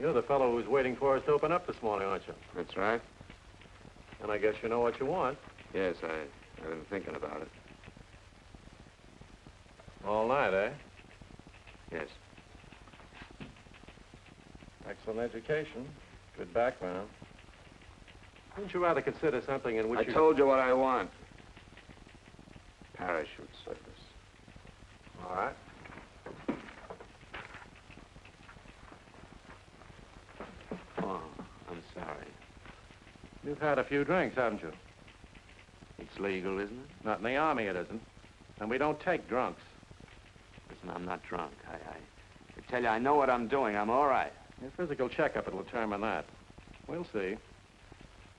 You're the fellow who's waiting for us to open up this morning, aren't you? That's right. And I guess you know what you want. Yes, I've been thinking about it. All night, eh? Yes. Excellent education. Good background. Wouldn't you rather consider something in which I told you what I want. Parachute service. All right. Oh, I'm sorry. You've had a few drinks, haven't you? It's legal, isn't it? Not in the Army, it isn't. And we don't take drunks. Listen, I'm not drunk. I tell you, I know what I'm doing. I'm all right. Your physical checkup will determine that. We'll see.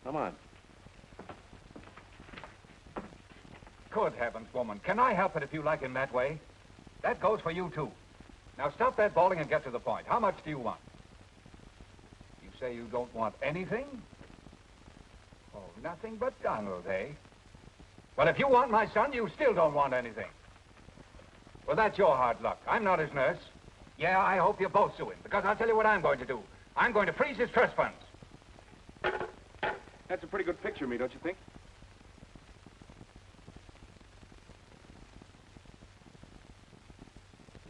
Come on. Good heavens, woman. Can I help it if you like him that way? That goes for you, too. Now, stop that bawling and get to the point. How much do you want? You say you don't want anything? Oh, nothing but Donald, eh? Well, if you want my son, you still don't want anything. Well, that's your hard luck. I'm not his nurse. Yeah, I hope you both sue him, because I'll tell you what I'm going to do. I'm going to freeze his trust funds. That's a pretty good picture of me, don't you think?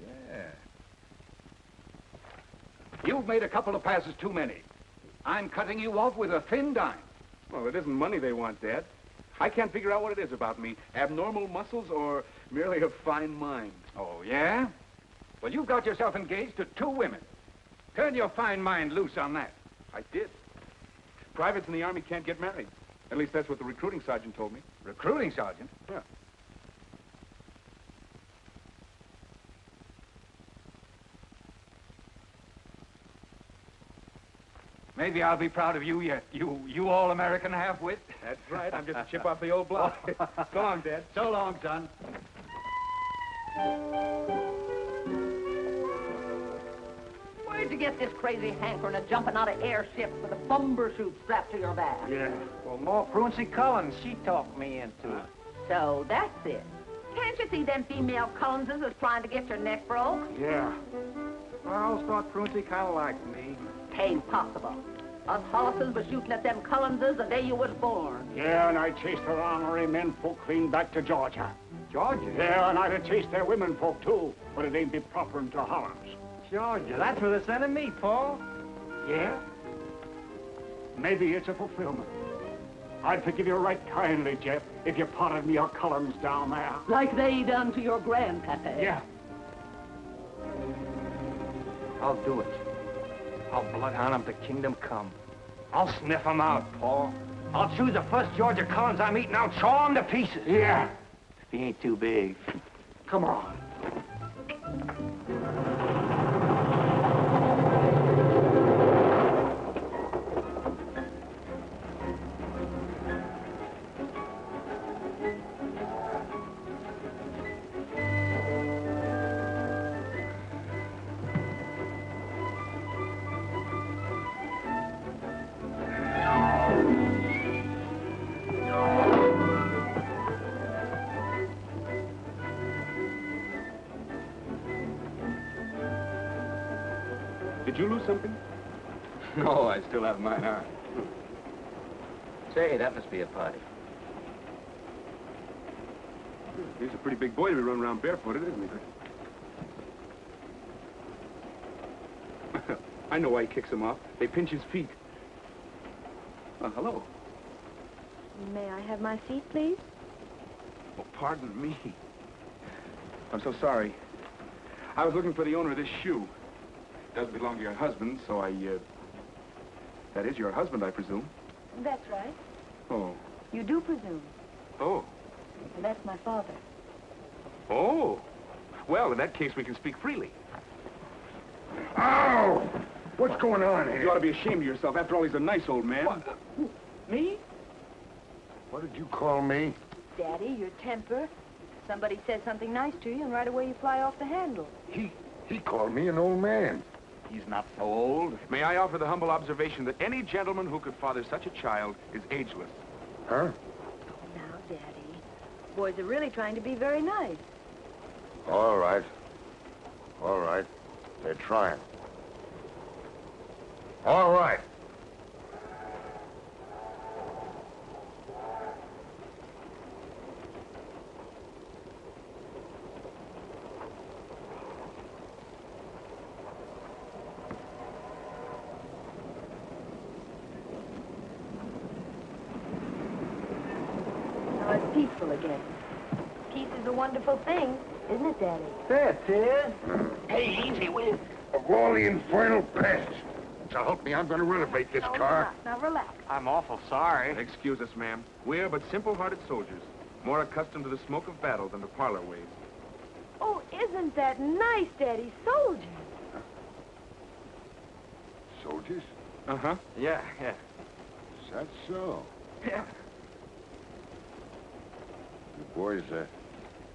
Yeah. You've made a couple of passes too many. I'm cutting you off with a thin dime. Well, it isn't money they want, Dad. I can't figure out what it is about me. Abnormal muscles or merely a fine mind. Oh, yeah? Well, you've got yourself engaged to 2 women. Turn your fine mind loose on that. I did. Privates in the Army can't get married. At least that's what the recruiting sergeant told me. Recruiting sergeant? Yeah. Maybe I'll be proud of you yet. You all-American half-wit. That's right. I'm just a chip off the old block. So long, Dad. So long, son. Where'd you get this crazy hankering of jumping out of airships with a bomber suit strapped to your back? Yeah. Well, more Pruncy Collins, she talked me into it. So that's it. Can't you see them female Collinses is trying to get your neck broke? Yeah. Well, I always thought Pruncy kind of liked me. Ain't possible. Us horses was shooting at them Collinses the day you was born. Yeah, and I chased their honorary men folk clean back to Georgia. Georgia? Yeah, and I'd have chased their women folk, too, but it ain't be proper into Hollands. Georgia, that's where they're sending me, Paul. Yeah? Maybe it's a fulfillment. I'd forgive you right kindly, Jeff, if you potted me a Collins down there. Like they done to your grandpappy. Yeah. I'll do it. I'll bloodhound him to kingdom come. I'll sniff him out, Paul. I'll choose the first Georgia Collins I meet and I'll chaw him to pieces. Yeah. If he ain't too big. Come on. Did you lose something? No, I still have mine on. Say, that must be a party. He's a pretty big boy to be running around barefooted, isn't he? I know why he kicks them off. They pinch his feet. Hello. May I have my seat, please? Oh, pardon me. I'm so sorry. I was looking for the owner of this shoe. It doesn't belong to your husband, so that is your husband, I presume. That's right. Oh. You do presume. Oh. And that's my father. Oh. Well, in that case, we can speak freely. Ow! What's going on here? You ought to be ashamed of yourself. After all, he's a nice old man. What? Me? What did you call me? Daddy, your temper. Somebody says something nice to you, and right away you fly off the handle. He called me an old man. He's not so old. May I offer the humble observation that any gentleman who could father such a child is ageless. Huh? Now, Daddy, boys are really trying to be very nice. All right. All right. They're trying. All right. Now it's peaceful again. Peace is a wonderful thing, isn't it, Daddy? There it is. Hey, easy, will you? Of all the infernal pests. So help me, I'm going to renovate this car. Now relax. I'm awful sorry. Excuse us, ma'am. We're but simple-hearted soldiers, more accustomed to the smoke of battle than the parlor ways. Oh, isn't that nice, Daddy? Soldiers. Soldiers? Uh-huh. Yeah. Is that so? Yeah. You boys,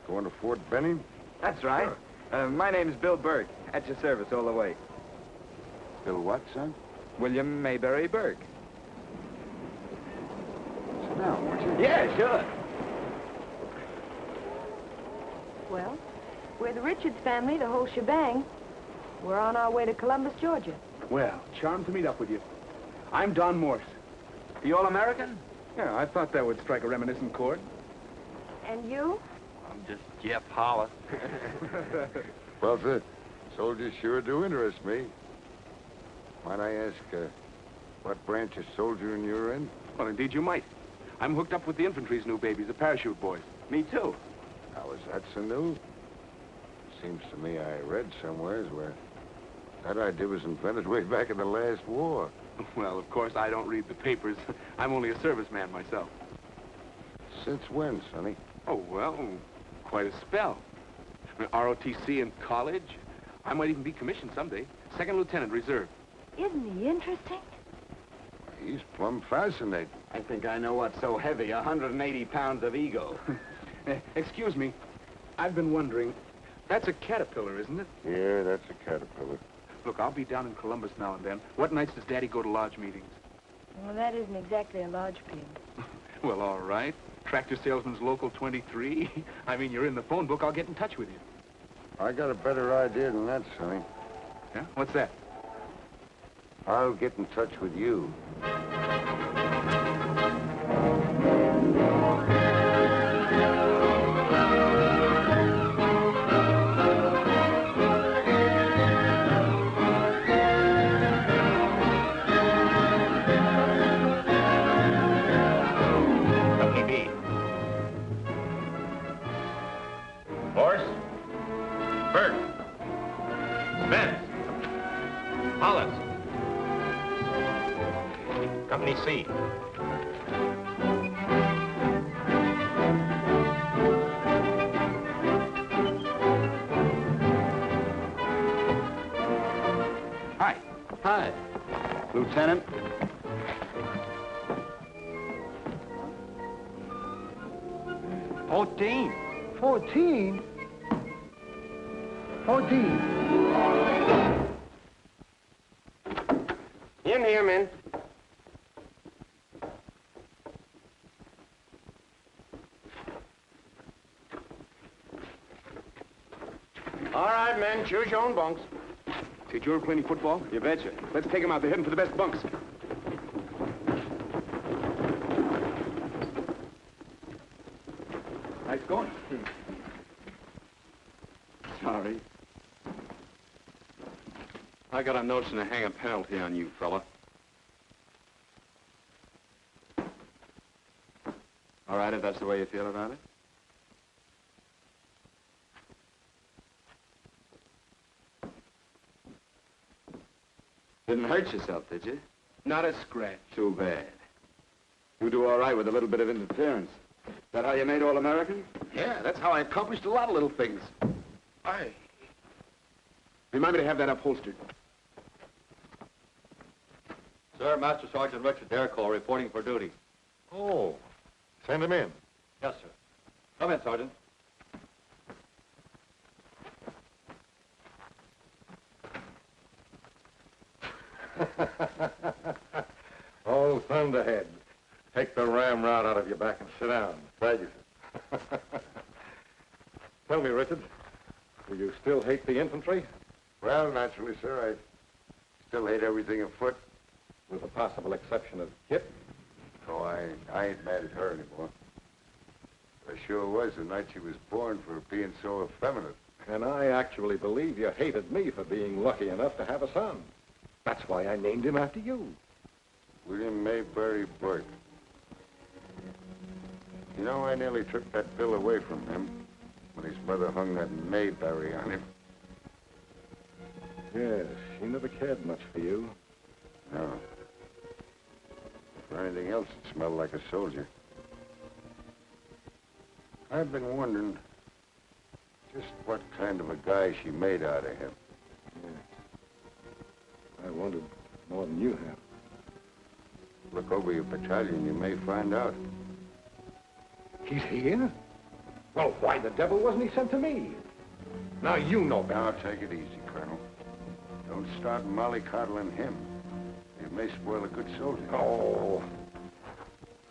going to Fort Benning? That's right. My name's Bill Berg. At your service all the way. Bill what, son? William Mayberry Berg. Sit down, won't you? Yeah, sure. Well, we're the Richards family, the whole shebang. We're on our way to Columbus, Georgia. Well, charmed to meet up with you. I'm Don Morse. You all-American? Yeah, I thought that would strike a reminiscent chord. And you? I'm just Jeff Hollis. Well, the soldiers sure do interest me. Might I ask, what branch of soldiering you're in? Well, indeed you might. I'm hooked up with the infantry's new babies, the parachute boys. Me too. How is that so new? Seems to me I read somewheres where that idea was invented way back in the last war. Well, of course, I don't read the papers. I'm only a serviceman myself. Since when, Sonny? Oh, well, quite a spell. ROTC in college. I might even be commissioned someday. Second lieutenant, reserve. Isn't he interesting? He's plumb fascinating. I think I know what's so heavy, 180 pounds of ego. Excuse me. I've been wondering. That's a caterpillar, isn't it? Yeah, that's a caterpillar. Look, I'll be down in Columbus now and then. What nights does Daddy go to lodge meetings? Well, that isn't exactly a lodge field. Well, all right. Tractor Salesman's Local 23. I mean, you're in the phone book. I'll get in touch with you. I got a better idea than that, Sonny. Yeah? What's that? I'll get in touch with you. Horse. Berg. Spence. Hollis. Company C. Hi. Hi. Lieutenant. $14. 14? 14. In here, men. All right, men, choose your own bunks. Did you ever play any football? You betcha. Let's take them out. They're heading for the best bunks. Nice going. Sorry. I got a notion to hang a penalty on you, fella. All right, if that's the way you feel about it. Didn't hurt yourself, did you? Not a scratch. Too bad. You do all right with a little bit of interference. Is that how you made All-American? Yeah, that's how I accomplished a lot of little things. Aye. Remind me to have that upholstered. Sir, Master Sergeant Richard Dercole reporting for duty. Oh, send him in. Yes, sir. Come in, Sergeant. Oh, thunderhead. Take the ramrod out of your back and sit down. Thank you, sir. Tell me, Richard, do you still hate the infantry? Well, naturally, sir, I still hate everything afoot. with the possible exception of Kit. Oh, I ain't mad at her anymore. I sure was the night she was born for being so effeminate. And I actually believe you hated me for being lucky enough to have a son. That's why I named him after you. William Mayberry Burke. You know, I nearly took that bill away from him when his mother hung that Mayberry on him. Yes, she never cared much for you. No. For anything else, it smelled like a soldier. I've been wondering just what kind of a guy she made out of him. Yeah. I wondered more than you have. Look over your battalion, you may find out. He's here? Well, why the devil wasn't he sent to me? Now you know better. Now, take it easy, Colonel. Don't start mollycoddling him. It may spoil a good soldier. Oh.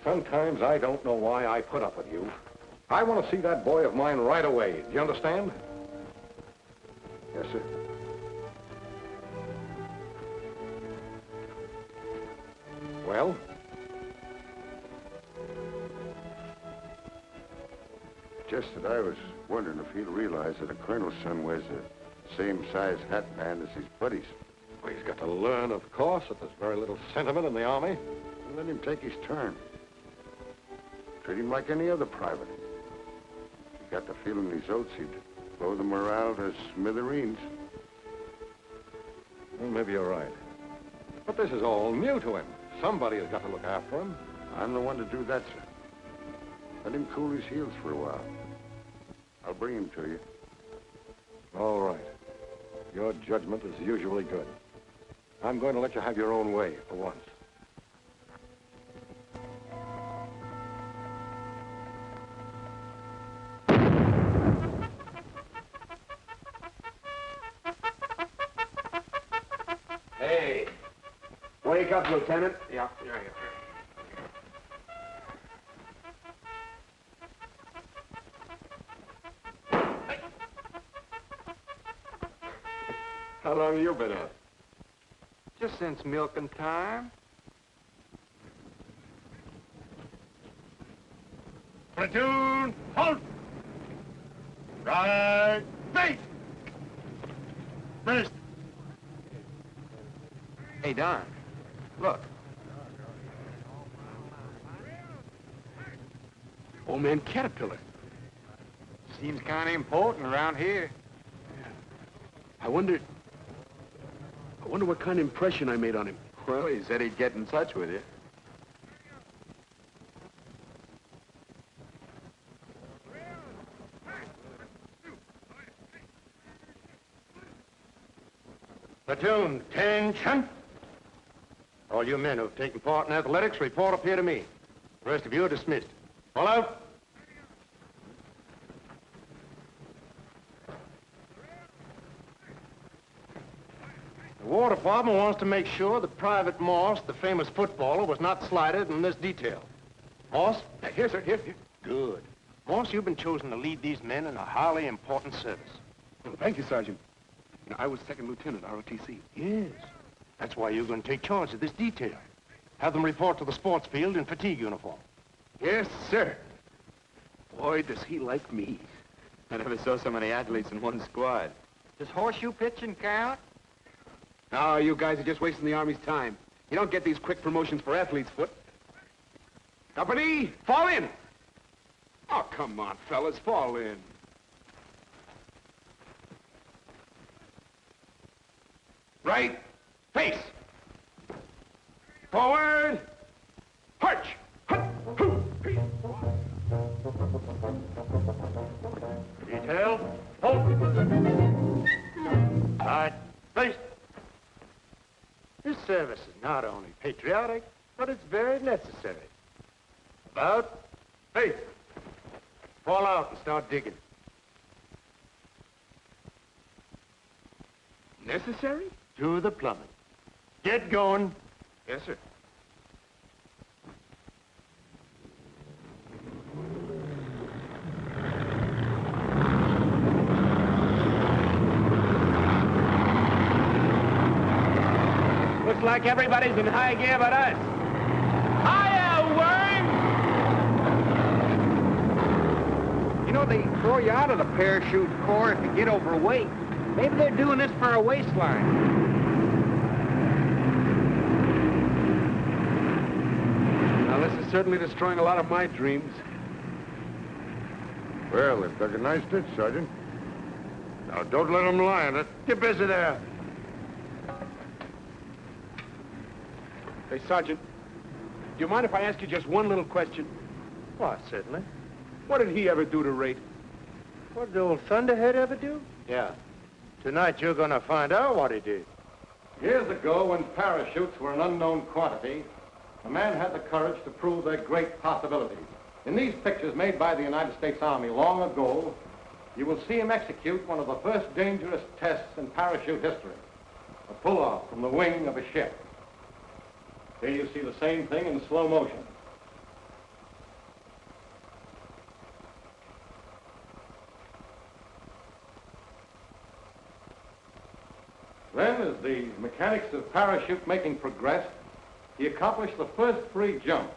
Sometimes I don't know why I put up with you. I want to see that boy of mine right away. Do you understand? Yes, sir. Well? Just that I was wondering if he'd realize that a colonel's son wears the same size hat band as his buddies. Well, he's got to learn, of course, that there's very little sentiment in the Army. And let him take his turn. Treat him like any other private. He got the feeling these oaths he'd blow the morale to smithereens. Well, maybe you're right. But this is all new to him. Somebody has got to look after him. I'm the one to do that, sir. Let him cool his heels for a while. I'll bring him to you. All right. Your judgment is usually good. I'm going to let you have your own way for once. Hey. Wake up, Lieutenant. Yeah. How long have you been out? Just since milking time. Platoon, halt! Right, face! First. Hey, Don, look. Old man Caterpillar. Seems kind of important around here. I wonder what kind of impression I made on him. Well, he said he'd get in touch with you. Platoon, attention. All you men who have taken part in athletics, report up here to me. The rest of you are dismissed. All out. The War Department wants to make sure that Private Morse, the famous footballer, was not slighted in this detail. Morse? Here, sir, here. Good. Morse, you've been chosen to lead these men in a highly important service. Well, thank you, Sergeant. You know, I was second lieutenant, ROTC. Yes. That's why you're going to take charge of this detail. Have them report to the sports field in fatigue uniform. Yes, sir. Boy, does he like me. I never saw so many athletes in one squad. Does horseshoe pitching count? No, you guys are just wasting the Army's time. You don't get these quick promotions for athlete's foot. Company, fall in! Oh, come on, fellas, fall in. Right, face. Forward, march. Detail, hold. Right, face. This service is not only patriotic, but it's very necessary. About, face. Fall out and start digging. Necessary? To the plumbing. Get going. Yes, sir. Looks like everybody's in high gear but us. Hiya, worm! You know, they throw you out of the parachute corps if you get overweight. Maybe they're doing this for a waistline. Now, this is certainly destroying a lot of my dreams. Well, they've dug a nice ditch, Sergeant. Now, don't let them lie on it. Get busy there. Hey, Sergeant, do you mind if I ask you just one little question? What, certainly. What did he ever do to Rate? What did old Thunderhead ever do? Yeah. Tonight you're gonna find out what he did. Years ago, when parachutes were an unknown quantity, a man had the courage to prove their great possibilities. In these pictures made by the United States Army long ago, you will see him execute one of the first dangerous tests in parachute history, a pull-off from the wing of a ship. Here you see the same thing in slow motion. Then, as the mechanics of parachute making progressed, he accomplished the first free jump,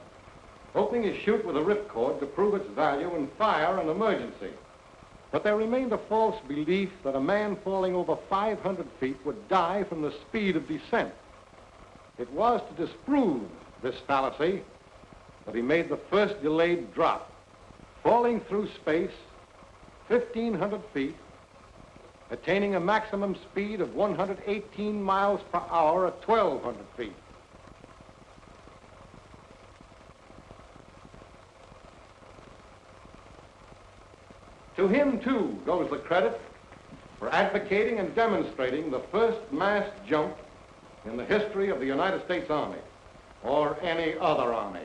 opening his chute with a ripcord to prove its value in fire and emergency. But there remained a false belief that a man falling over 500 feet would die from the speed of descent. It was to disprove this fallacy that he made the first delayed drop, falling through space 1,500 feet, attaining a maximum speed of 118 miles per hour at 1,200 feet. To him, too, goes the credit for advocating and demonstrating the first mass jump in the history of the United States Army, or any other army.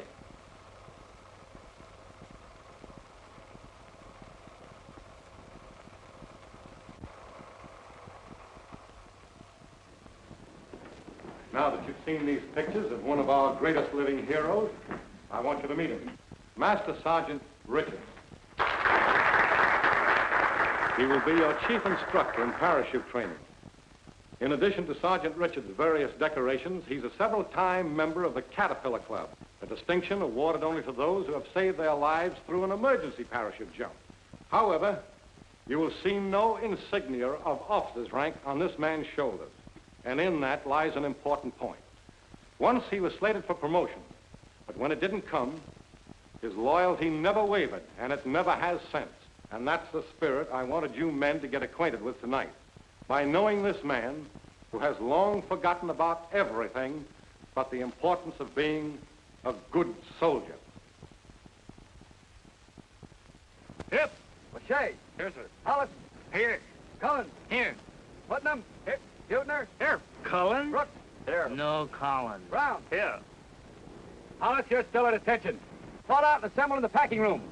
Now that you've seen these pictures of one of our greatest living heroes, I want you to meet him, Master Sergeant Richards. He will be your chief instructor in parachute training. In addition to Sergeant Richards' various decorations, he's a several-time member of the Caterpillar Club, a distinction awarded only to those who have saved their lives through an emergency parachute jump. However, you will see no insignia of officer's rank on this man's shoulders, and in that lies an important point. Once he was slated for promotion, but when it didn't come, his loyalty never wavered, and it never has since. And that's the spirit I wanted you men to get acquainted with tonight. By knowing this man, who has long forgotten about everything but the importance of being a good soldier. Hip. Lachey. Here, sir. Hollis. Here. Cullen. Here. Putnam. Here. Hutner. Here. Cullen? Brooks. Here. No, Collins. Brown. Here. Hollis, you're still at attention. Fall out and assemble in the packing room.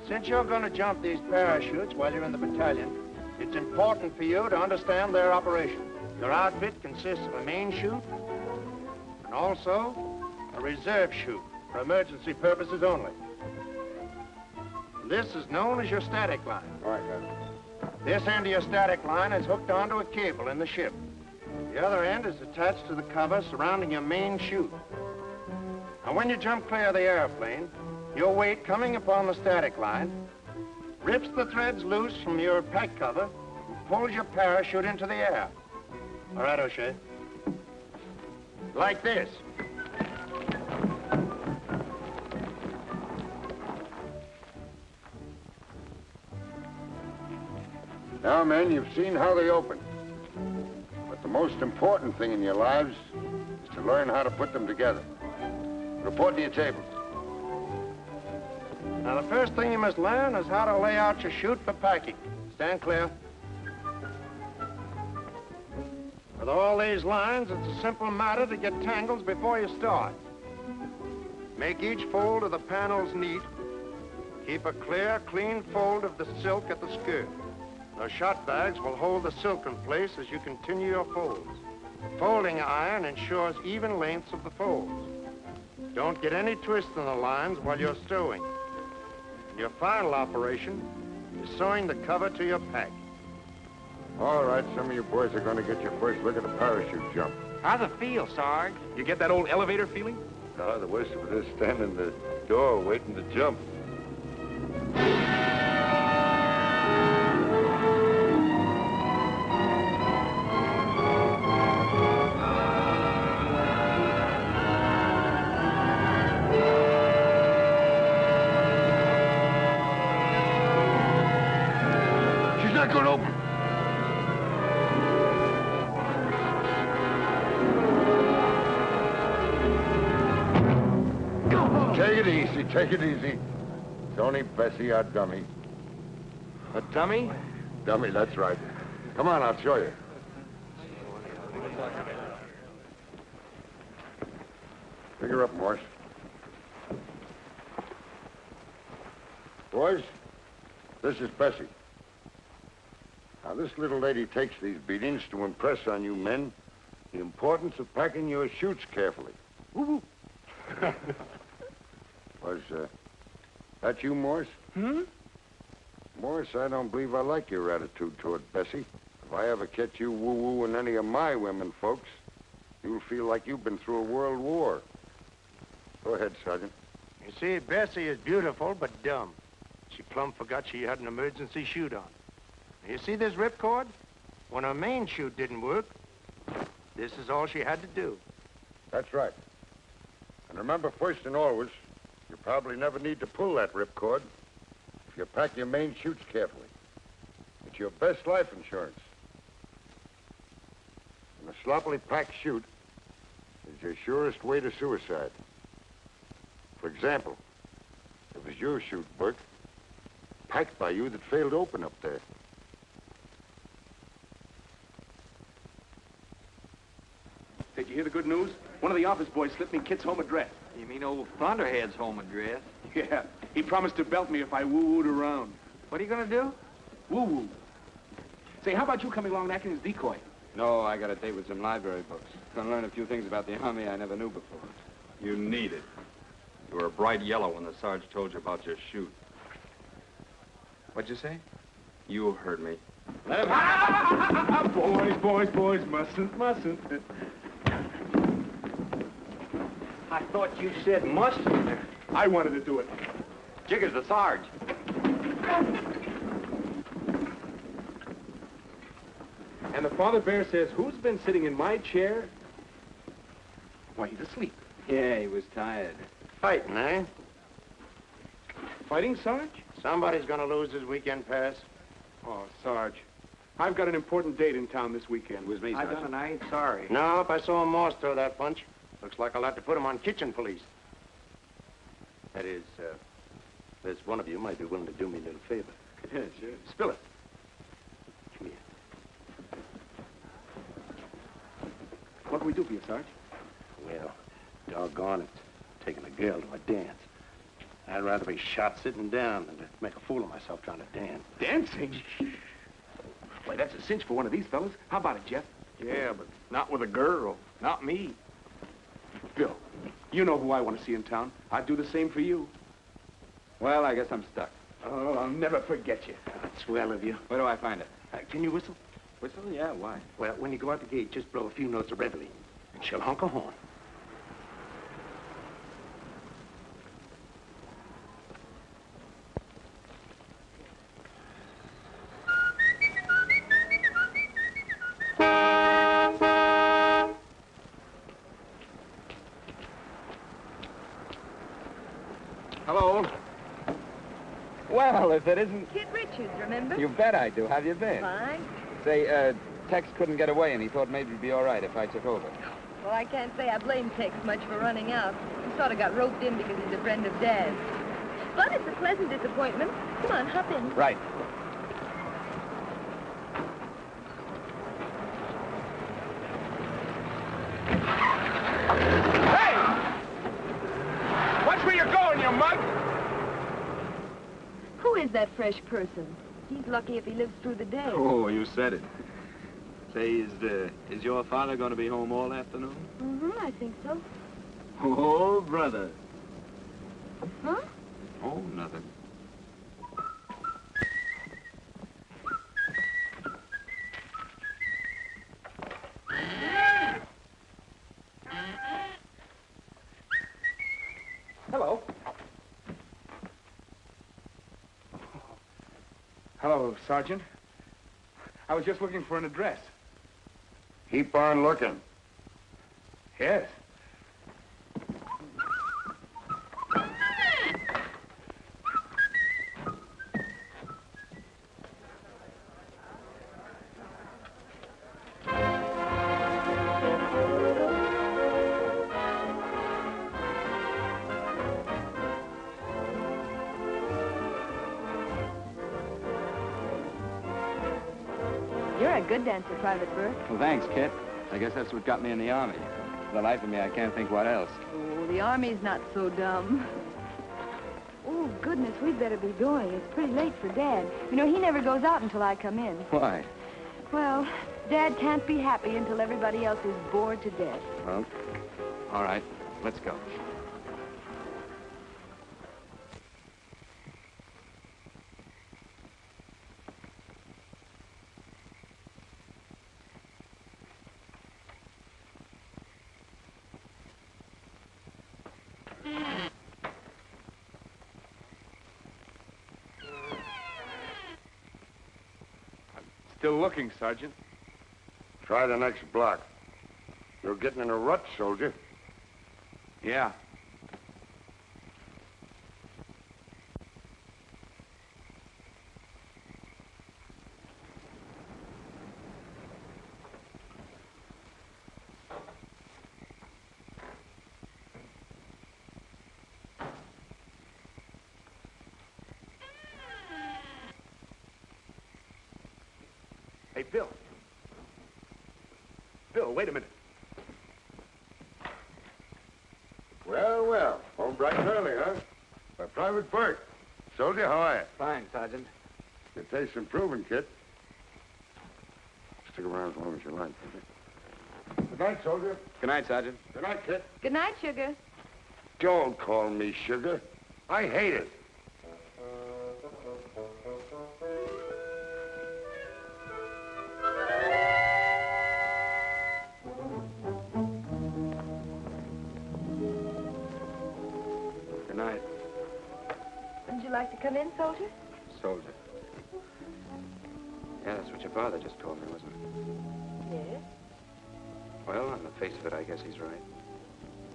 Since you're going to jump these parachutes while you're in the battalion, it's important for you to understand their operation. Your outfit consists of a main chute and also a reserve chute for emergency purposes only. This is known as your static line. All right, Captain. This end of your static line is hooked onto a cable in the ship. The other end is attached to the cover surrounding your main chute. Now, when you jump clear of the airplane, your weight coming upon the static line rips the threads loose from your pack cover and pulls your parachute into the air. All right, O'Shea. Like this. Now, men, you've seen how they open. But the most important thing in your lives is to learn how to put them together. Report to your tables. Now, the first thing you must learn is how to lay out your chute for packing. Stand clear. With all these lines, it's a simple matter to get tangles before you start. Make each fold of the panels neat. Keep a clear, clean fold of the silk at the skirt. Those shot bags will hold the silk in place as you continue your folds. Folding iron ensures even lengths of the folds. Don't get any twist in the lines while you're sewing. Your final operation is sewing the cover to your pack. All right, some of you boys are going to get your first look at the parachute jump. How's it feel, Sarge? You get that old elevator feeling? No, the worst of it is standing in the door waiting to jump. She's not going to open. Take it easy, take it easy. It's only Bessie, our dummy. A dummy? Dummy, that's right. Come on, I'll show you. Pick her up, Morse. Boys, this is Bessie. Now, this little lady takes these beatings to impress on you men the importance of packing your chutes carefully. Woo-hoo. Was, that you, Morse? Hmm? Morse, I don't believe I like your attitude toward Bessie. If I ever catch you woo-wooing any of my women folks, you'll feel like you've been through a world war. Go ahead, Sergeant. You see, Bessie is beautiful but dumb. She plumb forgot she had an emergency chute on. You see this ripcord? When her main chute didn't work, this is all she had to do. That's right. And remember, first and always, you probably never need to pull that ripcord if you pack your main chutes carefully. It's your best life insurance. And a sloppily packed chute is your surest way to suicide. For example, it was your chute, Burke, packed by you that failed to open up there. Did you hear the good news? One of the office boys slipped me Kit's home address. You mean old Thunderhead's home address? Yeah, he promised to belt me if I woo-wooed around. What are you gonna do? Woo-woo. Say, how about you coming along and acting as decoy? No, I got a date with some library books. Gonna learn a few things about the Army I never knew before. You need it. You were bright yellow when the Sarge told you about your chute. What'd you say? You heard me. Let him... Boys, mustn't. I thought you said mustn't. I wanted to do it. Jigger's the Sarge. And the Father Bear says, who's been sitting in my chair? Why, he's asleep. Yeah, he was tired. Fighting, eh? Fighting, Sarge? Somebody's gonna lose his weekend pass. Oh, Sarge, I've got an important date in town this weekend. It was me, I Sergeant. done and I ain't sorry. No, if I saw Morse throw that punch, looks like I'll have to put him on kitchen police. That is, there's one of you might be willing to do me a little favor. Yeah, sure. Spill it. Come here. What can we do for you, Sarge? Well, doggone it. Taking a girl to a dance. I'd rather be shot sitting down than to make a fool of myself trying to dance. Dancing? Why, that's a cinch for one of these fellas. How about it, Jeff? Yeah, but not with a girl. Not me. Bill, you know who I want to see in town. I'd do the same for you. Well, I guess I'm stuck. Oh, I'll never forget you. That's swell of you. Where do I find it? Can you whistle? Whistle? Yeah, why? Well, when you go out the gate, just blow a few notes of reveille, and she'll honk a horn. Hello. Well, if it isn't... Kid Richard. Richards, remember? You bet I do. How have you been? Fine. Say, Tex couldn't get away, and he thought maybe it'd be all right if I took over. Well, I can't say I blame Tex much for running out. He sort of got roped in because he's a friend of Dad's. But it's a pleasant disappointment. Come on, hop in. Right. Watch where you're going, you mug! Who is that fresh person? He's lucky if he lives through the day. Oh, you said it. Say, is your father going to be home all afternoon? Mm-hmm, I think so. Oh, brother. Huh? Oh, nothing. Hello. Hello, Sergeant. I was just looking for an address. Keep on looking. Yes. You're a good dancer, Private Burke. Well, thanks, Kit. I guess that's what got me in the Army. For the life of me, I can't think what else. Oh, the Army's not so dumb. Oh, goodness, we'd better be going. It's pretty late for Dad. You know, he never goes out until I come in. Why? Well, Dad can't be happy until everybody else is bored to death. Well, all right. Let's go. Still looking, Sergeant. Try the next block. You're getting in a rut, soldier. Yeah. Hey, Bill. Bill, wait a minute. Well, well. Home bright and early, huh? By Private Burke. Soldier, how are you? Fine, Sergeant. Your taste's improving, kid. Stick around as long as you like. Good night, soldier. Good night, Sergeant. Good night, kid. Good night, Sugar. Don't call me sugar. I hate it. Good night, Would you like to come in, soldier? soldier. Yeah, that's what your father just told me, wasn't it? Yes. Well, on the face of it, I guess he's right.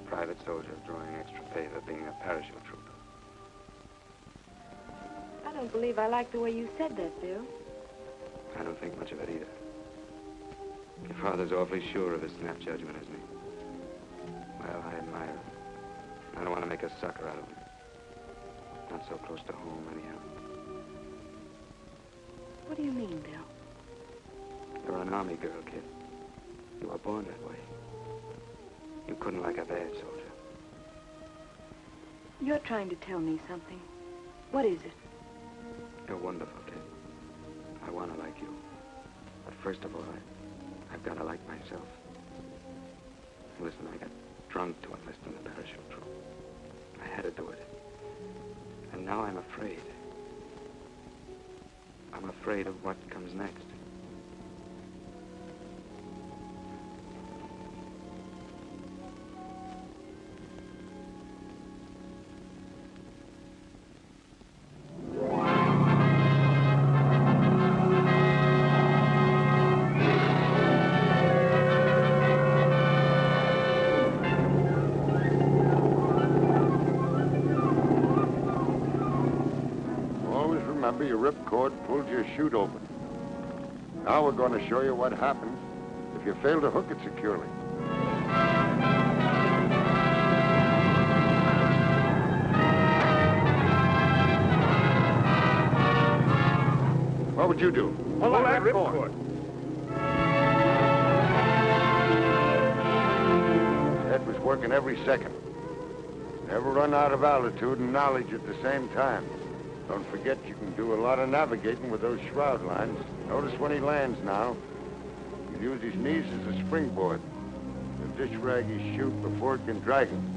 Private soldier drawing extra pay for being a parachute trooper. I don't believe I like the way you said that, Bill. I don't think much of it either. Your father's awfully sure of his snap judgment, isn't he? Well, I admire him. I don't want to make a sucker out of him. Not so close to home, anyhow. What do you mean, Bill? You're an Army girl, kid. You were born that way. You couldn't like a bad soldier. You're trying to tell me something. What is it? You're wonderful, kid. I want to like you. But first of all, I've got to like myself. Listen, I got drunk to enlist in the parachute troop. I had to do it. And now I'm afraid. I'm afraid of what comes next. stubby ripcord pulled your chute open. Now we're going to show you what happens if you fail to hook it securely. What would you do? Pull that ripcord. Ed was working every second. Never run out of altitude and knowledge at the same time. Don't forget you can do a lot of navigating with those shroud lines. Notice when he lands now. He'll use his knees as a springboard. He'll dish rag his chute before it can drag him.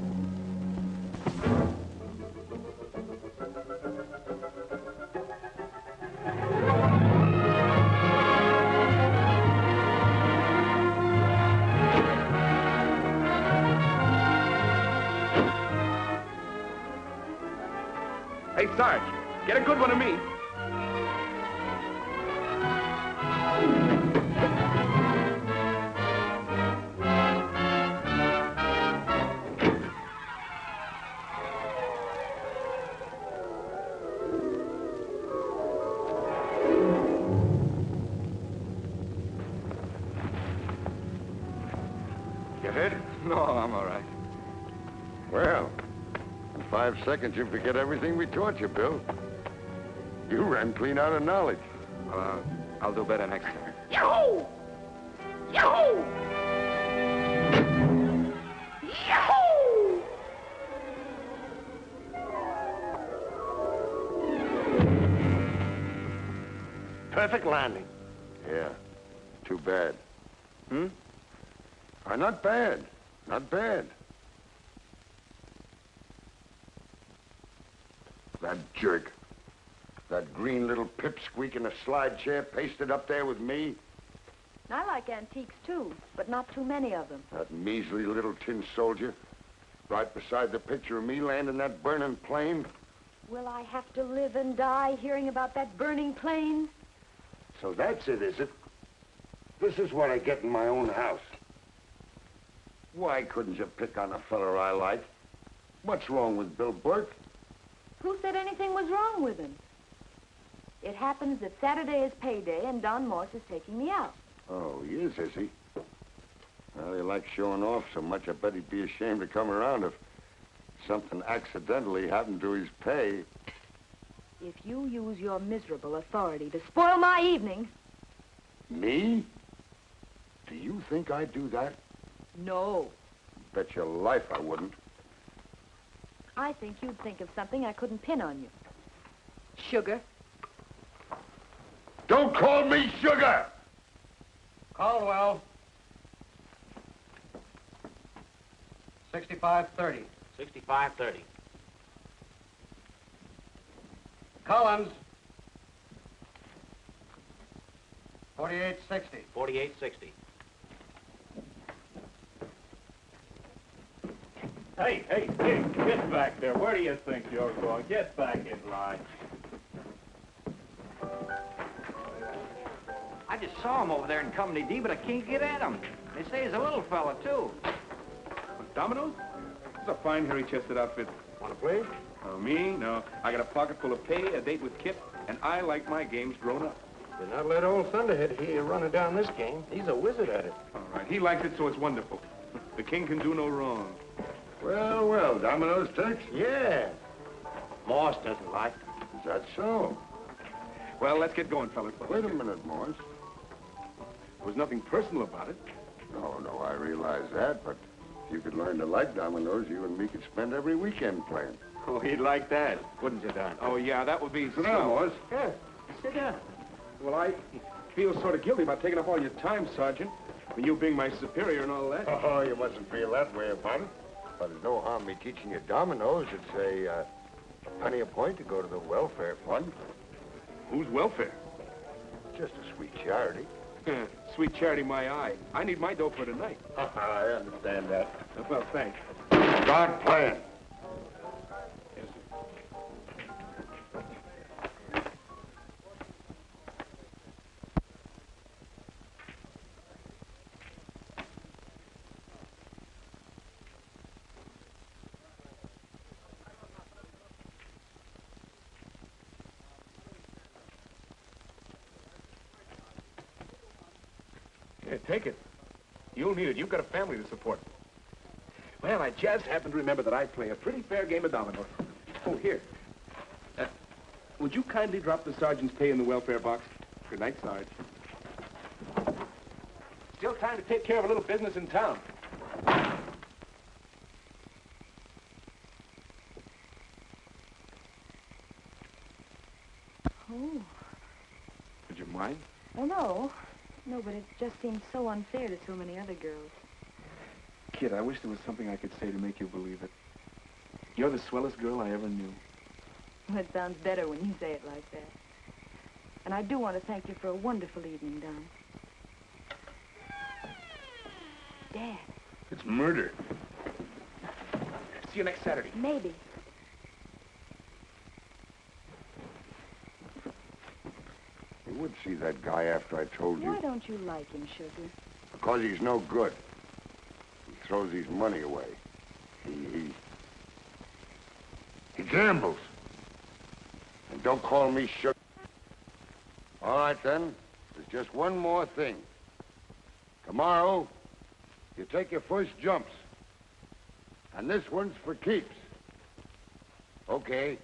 Hey, Sarge, get a good one of me. You hit? No, I'm all right. Well, in 5 seconds you forget everything we taught you, Bill. You ran clean out of knowledge. I'll do better next time. Yahoo! Yahoo! Yahoo! Perfect landing. Yeah, too bad. Not bad. Not bad. That jerk. That green little pipsqueak in a slide chair pasted up there with me. I like antiques, too, but not too many of them. That measly little tin soldier. Right beside the picture of me landing that burning plane. Will I have to live and die hearing about that burning plane? So that's it, is it? This is what I get in my own house. Why couldn't you pick on a fella I like? What's wrong with Bill Burke? Who said anything was wrong with him? It happens that Saturday is payday and Don Morse is taking me out. Oh, he is he? Well, he likes showing off so much, I bet he'd be ashamed to come around if something accidentally happened to his pay. If you use your miserable authority to spoil my evening... Me? Do you think I'd do that? No. Bet your life I wouldn't. I think you'd think of something I couldn't pin on you. Sugar. Don't call me Sugar! Caldwell. 6530. 6530. Collins. 4860. 4860. Hey, get back there. Where do you think you're going? Get back in line. I just saw him over there in Company D, but I can't get at him. They say he's a little fella, too. Dominoes? It's a fine hairy-chested outfit. Want to play? Oh, me? No. I got a pocket full of pay, a date with Kip, and I like my games grown up. Do not let old Thunderhead hear you running down this game. He's a wizard at it. All right. He likes it, so it's wonderful. The king can do no wrong. Well, well, Domino's Tex. Yeah. Morse doesn't like it. Is that so? Well, let's get going, fellas. Wait a minute, Morse. There was nothing personal about it. No, I realize that, but if you could learn to like dominoes, you and me could spend every weekend playing. Oh, he'd like that, wouldn't you, Don? Oh, yeah, that would be... Sit down, Morse. Yeah, sit down. Well, I feel sort of guilty about taking up all your time, Sergeant. And you being my superior and all that. Oh, you mustn't feel that way about it. But there's no harm me teaching you dominoes. It's a penny a point to go to the welfare fund. Who's welfare? Just a sweet charity. Sweet charity, my eye. I need my dough for tonight. I understand that. Well, thanks. Start playing. Yeah, take it. You'll need it. You've got a family to support. Well, I just happened to remember that I play a pretty fair game of dominoes. Oh, here. Would you kindly drop the sergeant's pay in the welfare box? Good night, Sarge. Still time to take care of a little business in town. Oh. Would you mind? Well, no. No, but it just seems so unfair to so many other girls. Kid, I wish there was something I could say to make you believe it. You're the swellest girl I ever knew. Well, it sounds better when you say it like that. And I do want to thank you for a wonderful evening, Don. Dad. It's murder. See you next Saturday. Maybe. You would see that guy after I told you. Why don't you like him, Sugar? Because he's no good. He throws his money away. He gambles. And don't call me Sugar. All right, then. There's just one more thing. Tomorrow, you take your first jumps. And this one's for keeps. Okay.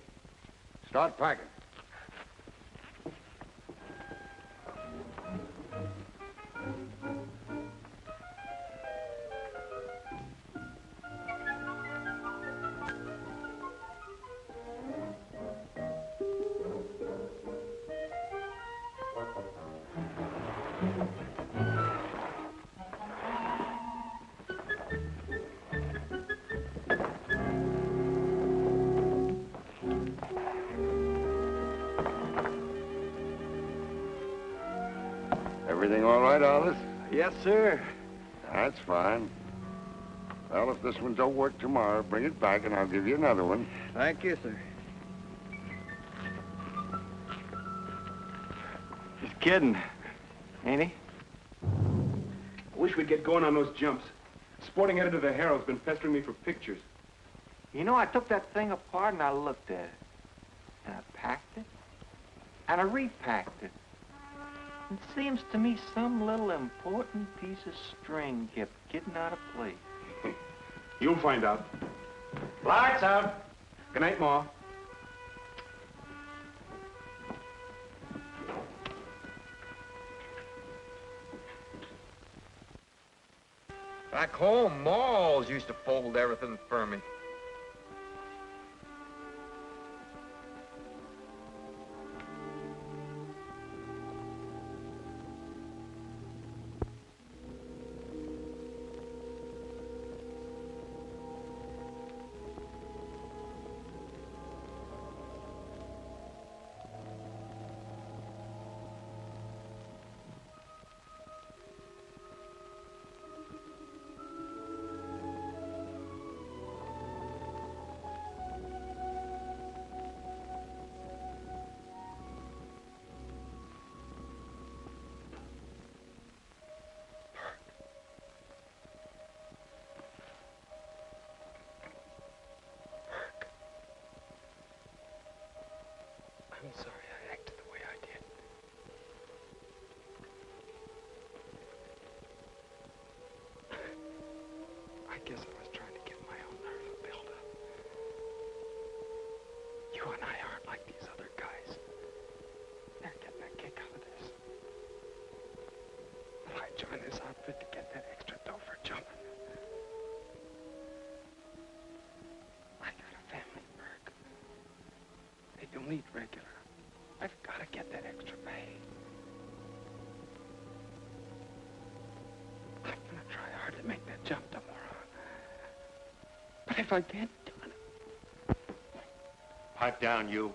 Start packing. Everything all right, Alice? Yes, sir. That's fine. Well, if this one don't work tomorrow, bring it back and I'll give you another one. Thank you, sir. He's kidding, ain't he? I wish we'd get going on those jumps. Sporting editor of the Herald's been pestering me for pictures. You know, I took that thing apart and I looked at it. And I packed it. And I repacked it. It seems to me some little important piece of string kept getting out of place. You'll find out. Lights out. Good night, Ma. Back home, Ma always used to fold everything for me. I'm sorry I acted the way I did. I guess I was trying to get my own nerve built up. You and I aren't like these other guys. They're getting a kick out of this. Well, I joined this outfit to get that extra dough for jumping. I got a family, Burke. They don't eat regular. I've got to get that extra pay. I'm going to try hard to make that jump tomorrow. But if I can't do it... Pipe down, you.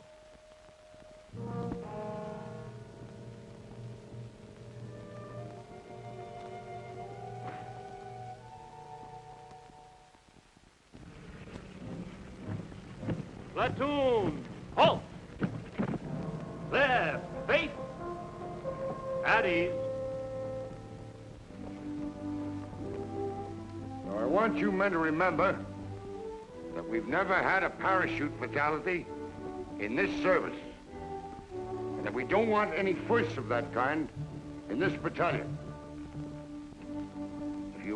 Platoon, halt! Left, face, at ease. Now, I want you men to remember that we've never had a parachute fatality in this service. And that we don't want any firsts of that kind in this battalion.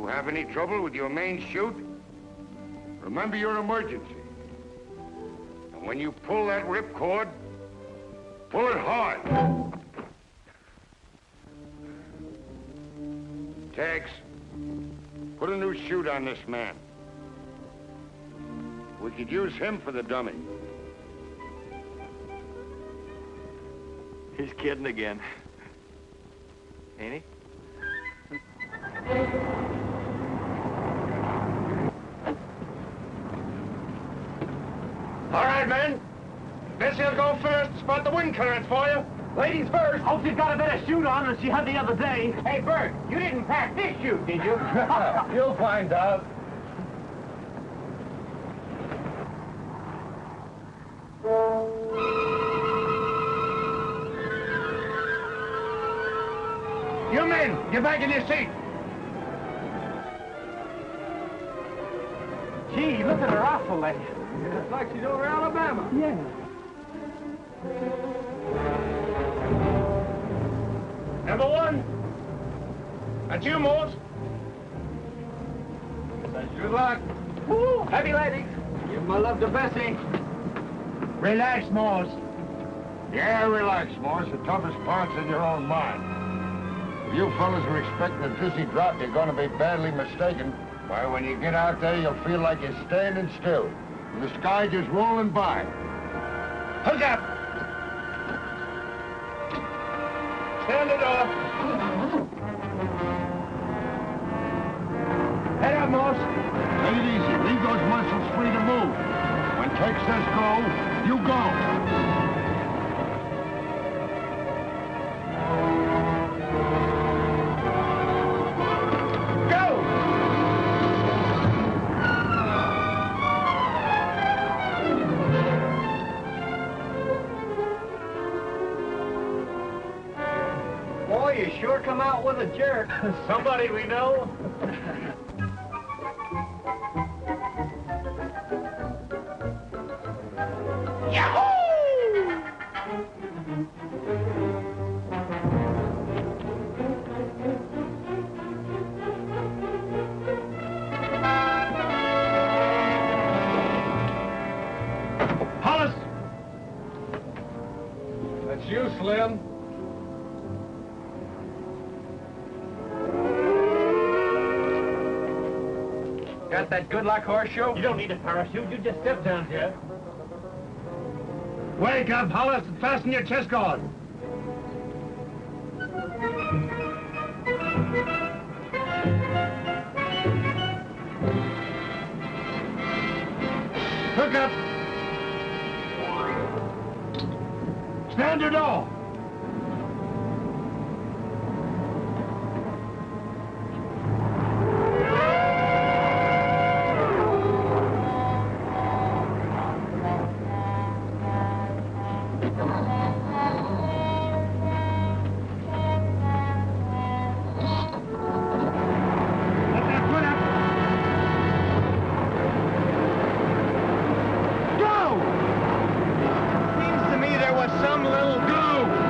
You have any trouble with your main chute? Remember your emergency. And when you pull that ripcord, pull it hard. Tex, put a new chute on this man. We could use him for the dummy. He's kidding again. Ain't he? All right, men. Bessie will go first. Spot the wind currents for you. Ladies first. Hope she's got a better chute on than she had the other day. Hey, Bert, you didn't pack this chute, did you? You'll find out. You men, get back in your seat. Gee, look at her awful lady. It's like she's over Alabama. Yeah. Number one. That's you, Morse. Good luck. Woo, heavy ladies. Give my love to Bessie. Relax, Morse. Yeah, relax, Morse. The toughest part's in your own mind. If you fellas are expecting a dizzy drop, you're going to be badly mistaken. Why, when you get out there, you'll feel like you're standing still, with the sky just rolling by. Hook up! Stand it off. Head up, Morse. Take it easy. Leave those muscles free to move. When Tex says go, you go. Boy, you sure come out with a jerk. Somebody we know. Hollis! That's you, Slim. Got that good luck horseshoe? You don't need a parachute. You just step down here. Wake up, Hollis, and fasten your chest guard. Hook up. Stand your door. Seems to me there was some little... Go!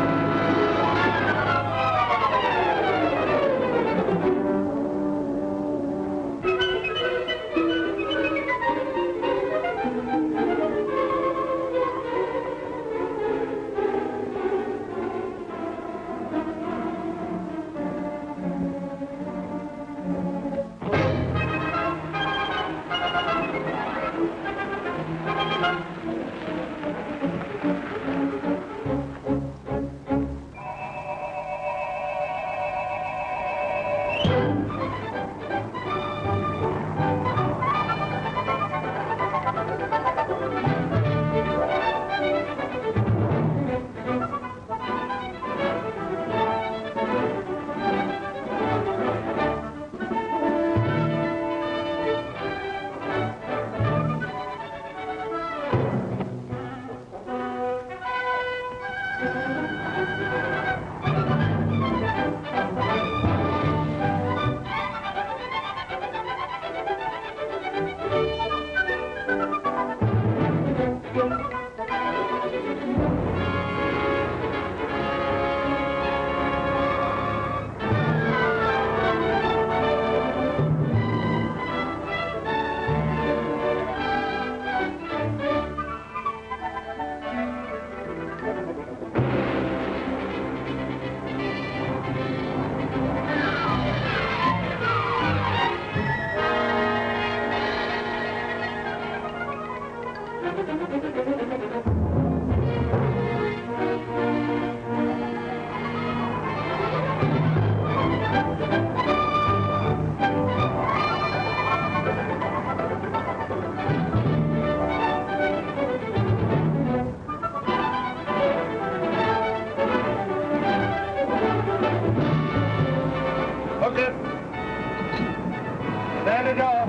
Get it off.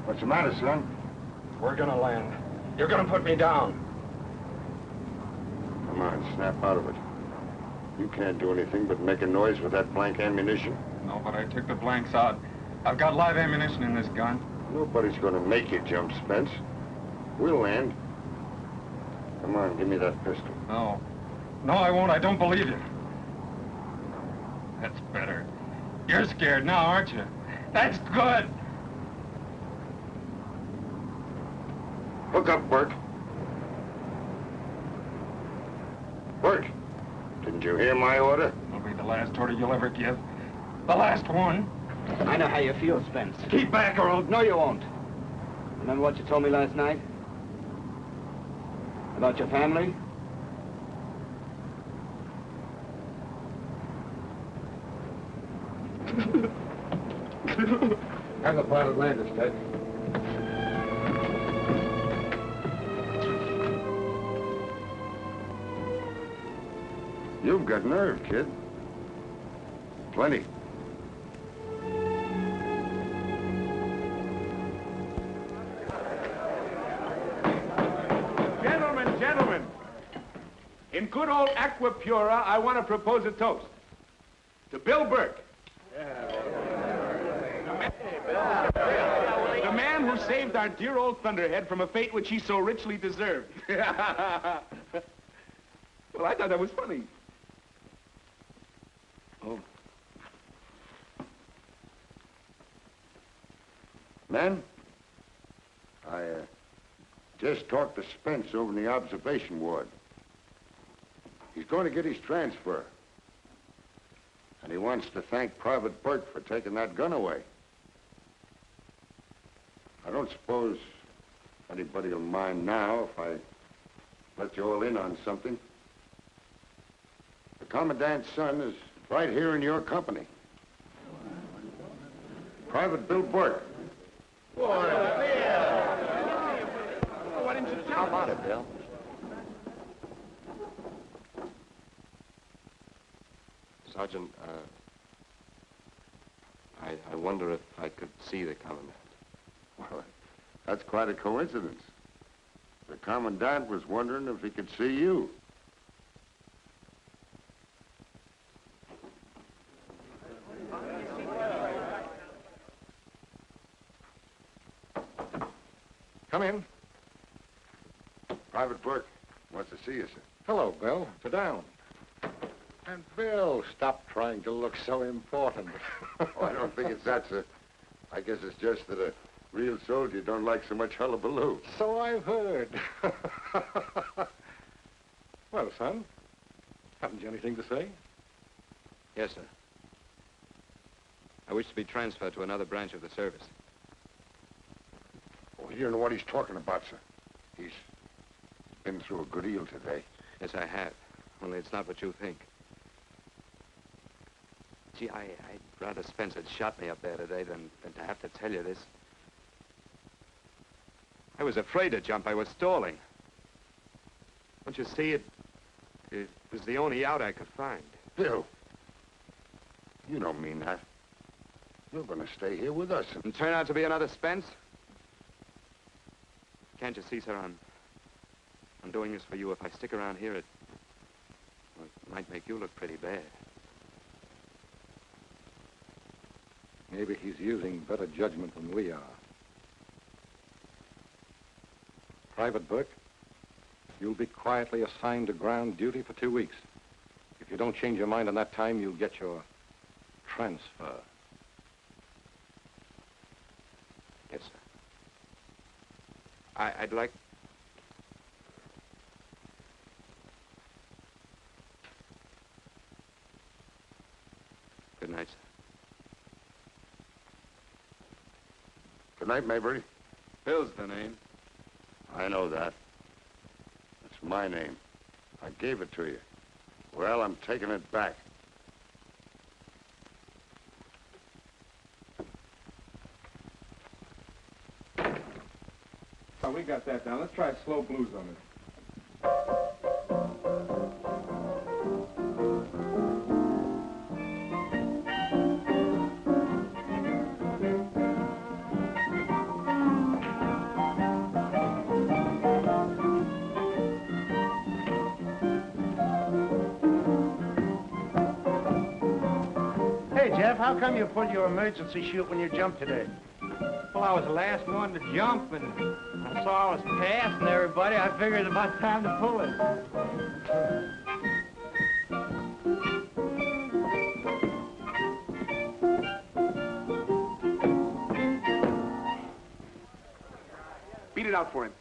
What's the matter, son? We're gonna land. You're gonna put me down. Come on, snap out of it. You can't do anything but make a noise with that blank ammunition. No, but I took the blanks out. I've got live ammunition in this gun. Nobody's gonna make you jump, Spence. We'll land. Come on, give me that pistol. No. No, I won't. I don't believe you. That's better. You're scared now, aren't you? That's good. Hook up, Burke. Burke, didn't you hear my order? It'll be the last order you'll ever give. The last one. I know how you feel, Spence. Keep back or I'll... No, you won't. Remember what you told me last night? About your family? Have the pilot land us, Ted. You've got nerve, kid. Plenty. Gentlemen. In good old Aqua Pura, I want to propose a toast. To Bill Burke. The man who saved our dear old Thunderhead from a fate which he so richly deserved. Well, I thought that was funny. Oh. Men, I just talked to Spence over in the observation ward. He's going to get his transfer. And he wants to thank Private Burke for taking that gun away. I don't suppose anybody will mind now if I let you all in on something. The Commandant's son is right here in your company. Private Bill Burke. How about it, Bill? Sergeant, I wonder if I could see the Commandant. Well, that's quite a coincidence. The Commandant was wondering if he could see you. Come in. Private Burke wants to see you, sir. Hello, Bill. Sit down. And Bill, stop trying to look so important. Oh, I don't think it's that, sir. I guess it's just that a real soldier don't like so much hullabaloo. So I've heard. Well, son, haven't you anything to say? Yes, sir. I wish to be transferred to another branch of the service. Oh, you don't know what he's talking about, sir. He's been through a good deal today. Yes, I have. Only it's not what you think. Gee, I'd rather Spence had shot me up there today than to have to tell you this. I was afraid to jump. I was stalling. Don't you see, it was the only out I could find. Bill, you don't mean that. You're going to stay here with us. And turn out to be another Spence? Can't you see, sir, I'm doing this for you. If I stick around here, it might make you look pretty bad. Maybe he's using better judgment than we are. Private Burke, you'll be quietly assigned to ground duty for 2 weeks. If you don't change your mind in that time, you'll get your transfer. Yes, sir. I'd like... Good night, sir. Good night, Maybury. Bill's the name. I know that. my name. I gave it to you. Well, I'm taking it back. Oh, we got that down. Let's try slow blues on it. Hey, Jeff, how come you pulled your emergency chute when you jumped today? Well, I was the last one to jump, and I saw I was passing everybody. I figured it was about time to pull it. Beat it out for him.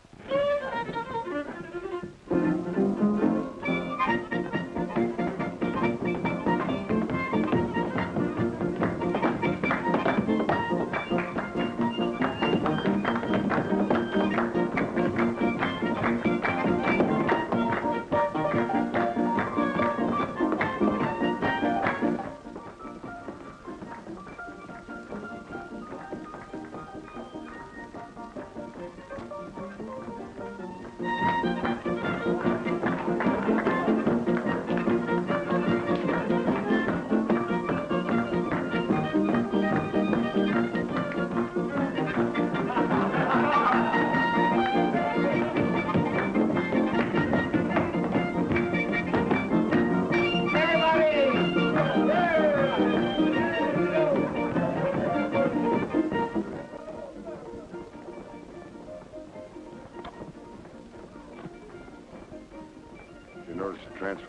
You notice the transfer?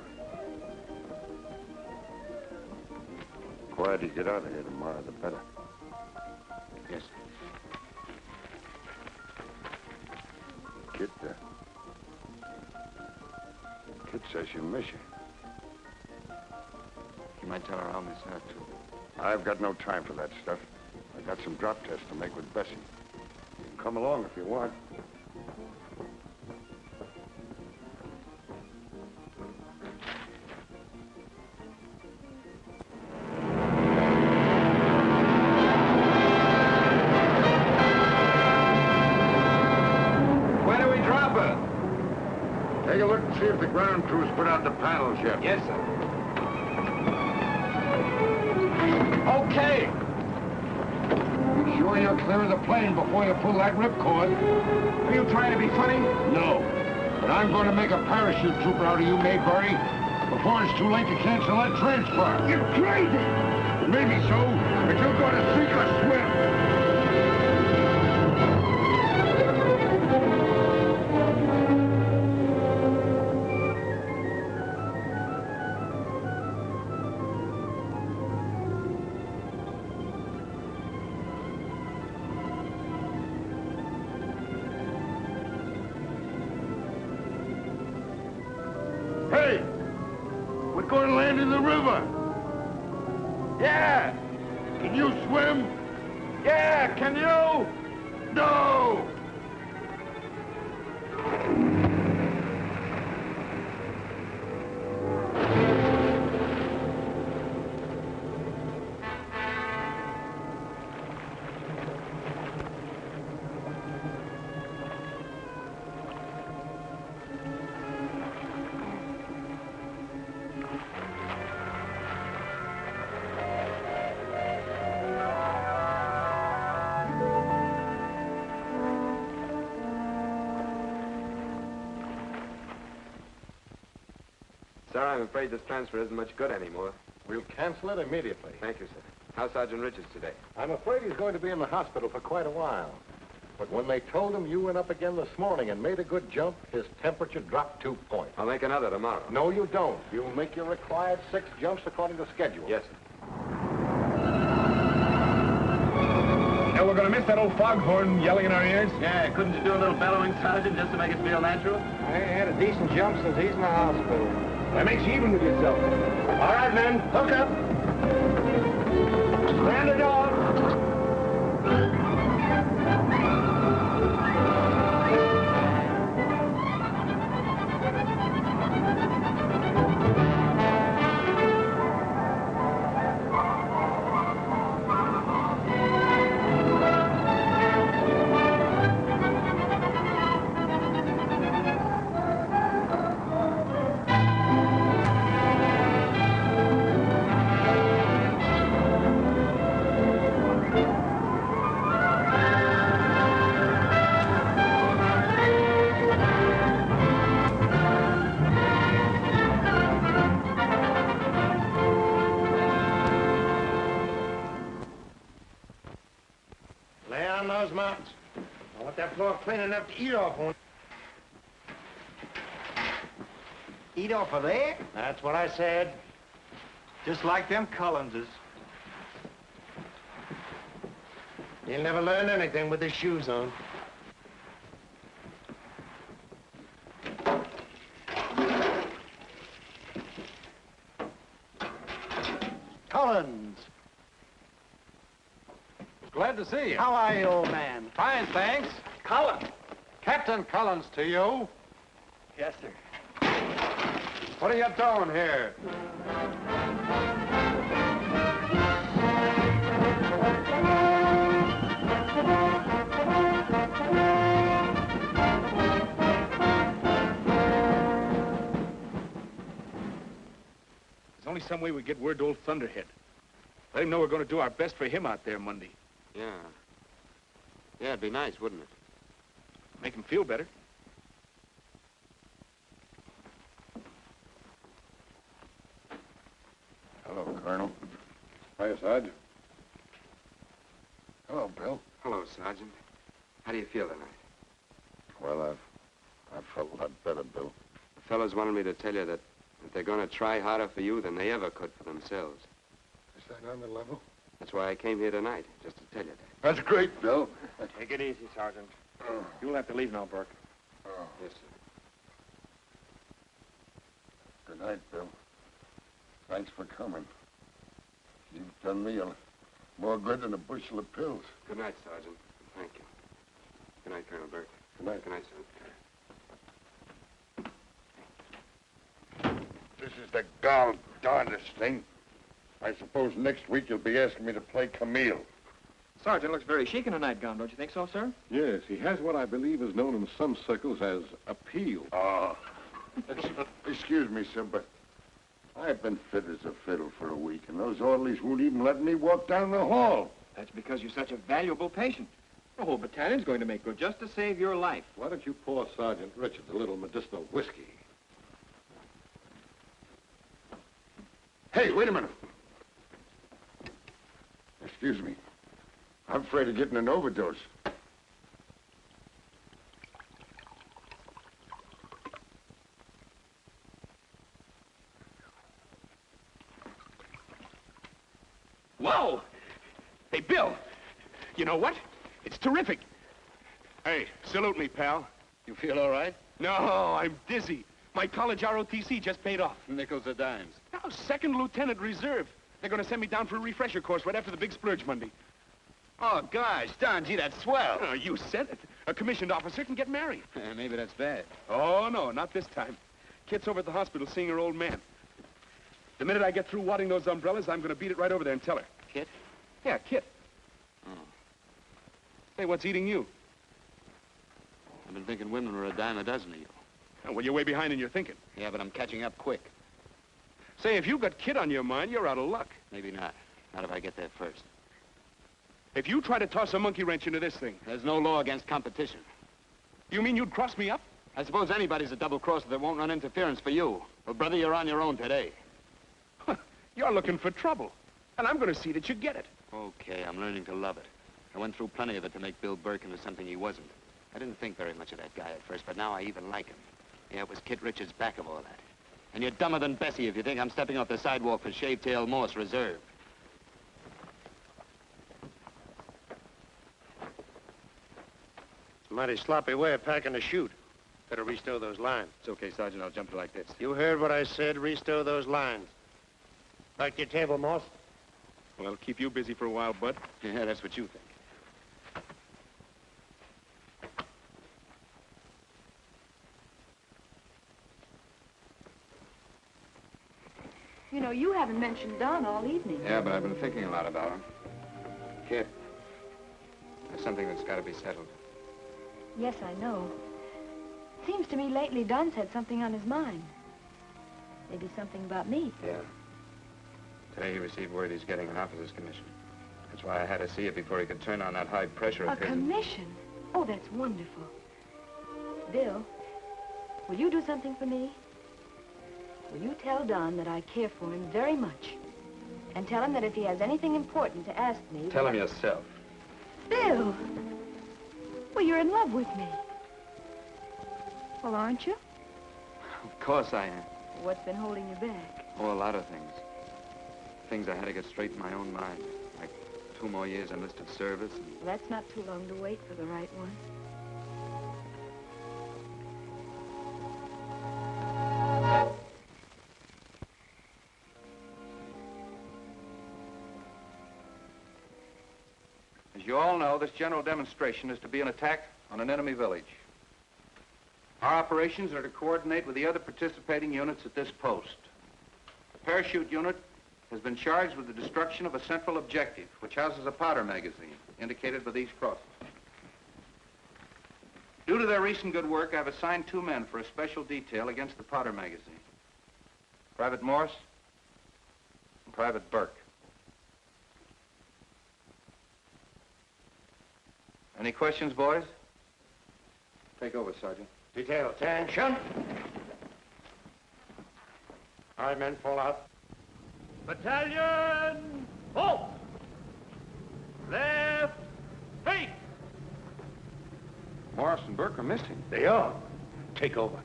The quieter you get out of here tomorrow, the better. Yes, sir. Kid there. Kid says she'll miss you. You might tell her I'll miss her, too. I've got no time for that stuff. I got some drop tests to make with Bessie. You can come along if you want. Where do we drop her? Take a look and see if the ground crew's put out the panels yet. Yes, sir. Okay. You sure you're clear of the plane before you pull that ripcord? Are you trying to be funny? No. But I'm going to make a parachute trooper out of you, Mayberry, before it's too late to cancel that transfer. You're crazy! Maybe so, but you're going to sink or swim. Hey! We're going to land in the river. Yeah! Can you swim? Yeah, can you? No! Sir, I'm afraid this transfer isn't much good anymore. We'll cancel it immediately. Thank you, sir. How's Sergeant Richards today? I'm afraid he's going to be in the hospital for quite a while. But when they told him you went up again this morning and made a good jump, his temperature dropped 2 points. I'll make another tomorrow. No, you don't. You'll make your required 6 jumps according to schedule. Yes, sir. Now we're going to miss that old foghorn yelling in our ears? Yeah, couldn't you do a little bellowing, Sergeant, just to make it feel natural? I ain't had a decent jump since he's in the hospital. That makes you even with yourself. All right, men, hook up. Stand it off. floor clean enough to eat off on. Eat off of there? That's what I said. Just like them Collinses. He'll never learn anything with his shoes on. Collins! Glad to see you. How are you, old man? Fine, thanks. Collins! Captain Collins to you. Yes, sir. What are you doing here? There's only some way we get word to old Thunderhead. Let him know we're going to do our best for him out there Monday. Yeah. Yeah, it'd be nice, wouldn't it? Make him feel better. Hello, Colonel. Hiya, Sarge. Hello, Bill. Hello, Sergeant. How do you feel tonight? Well, I've felt a lot better, Bill. The fellows wanted me to tell you that they're going to try harder for you than they ever could for themselves. Is that on the level? That's why I came here tonight, just to tell you that. That's great, Bill. Take it easy, Sergeant. You'll have to leave now, Burke. Yes, sir. Good night, Bill. Thanks for coming. You've done me more good than a bushel of pills. Good night, Sergeant. Thank you. Good night, Colonel Burke. Good night. Good night, sir. This is the gall darndest thing. I suppose next week you'll be asking me to play Camille. Sergeant looks very chic in a nightgown, don't you think so, sir? Yes, he has what I believe is known in some circles as appeal. Oh. Excuse me, sir, but I've been fit as a fiddle for a week, and those orderlies won't even let me walk down the hall. That's because you're such a valuable patient. The whole battalion's going to make good just to save your life. Why don't you pour Sergeant Richards a little medicinal whiskey? Hey, wait a minute. Excuse me. I'm afraid of getting an overdose. Whoa! Hey, Bill, you know what? It's terrific. Hey, salute me, pal. You feel all right? No, I'm dizzy. My college ROTC just paid off. Nickels or dimes? Now, second lieutenant reserve. They're going to send me down for a refresher course right after the big splurge Monday. Oh, gosh, Don, gee, that's swell. Oh, you said it. A commissioned officer can get married. Maybe that's bad. Oh, no, not this time. Kit's over at the hospital seeing her old man. The minute I get through wadding those umbrellas, I'm going to beat it right over there and tell her. Kit? Yeah, Kit. Oh. Hey, what's eating you? I've been thinking women were a dime a dozen of you. Oh, well, you're way behind in your thinking. Yeah, but I'm catching up quick. Say, if you've got Kit on your mind, you're out of luck. Maybe not. Not if I get there first. If you try to toss a monkey wrench into this thing... There's no law against competition. You mean you'd cross me up? I suppose anybody's a double-crosser that won't run interference for you. Well, brother, you're on your own today. You're looking for trouble. And I'm going to see that you get it. Okay, I'm learning to love it. I went through plenty of it to make Bill Burke into something he wasn't. I didn't think very much of that guy at first, but now I even like him. Yeah, it was Kit Richards back of all that. And you're dumber than Bessie if you think I'm stepping off the sidewalk for Shavetail Morse Reserve. Mighty sloppy way of packing a chute. Better restow those lines. It's okay, Sergeant. I'll jump it like this. You heard what I said. Restow those lines. Back to your table, Moss. Well, I'll keep you busy for a while, Bud. Yeah, that's what you think. You know, you haven't mentioned Don all evening. Yeah, but I've been thinking a lot about him. Kit, there's something that's got to be settled. Yes, I know. Seems to me lately Don's had something on his mind. Maybe something about me. Yeah. Today he received word he's getting an officer's commission. That's why I had to see it before he could turn on that high pressure A of his. commission? Oh, that's wonderful. Bill, will you do something for me? Will you tell Don that I care for him very much? And tell him that if he has anything important to ask me... Tell him yourself. Bill! Well, you're in love with me. Well, aren't you? Of course I am. What's been holding you back? Oh, a lot of things. Things I had to get straight in my own mind. Like 2 more years enlisted service. And... That's not too long to wait for the right one. As you all know, this general demonstration is to be an attack on an enemy village. Our operations are to coordinate with the other participating units at this post. The parachute unit has been charged with the destruction of a central objective, which houses a powder magazine, indicated by these crosses. Due to their recent good work, I've assigned 2 men for a special detail against the powder magazine. Private Morris and Private Burke. Any questions, boys? Take over, Sergeant. Detail, attention. All right, men, fall out. Battalion, halt! Left, feet! Morris and Burke are missing. They are. Take over.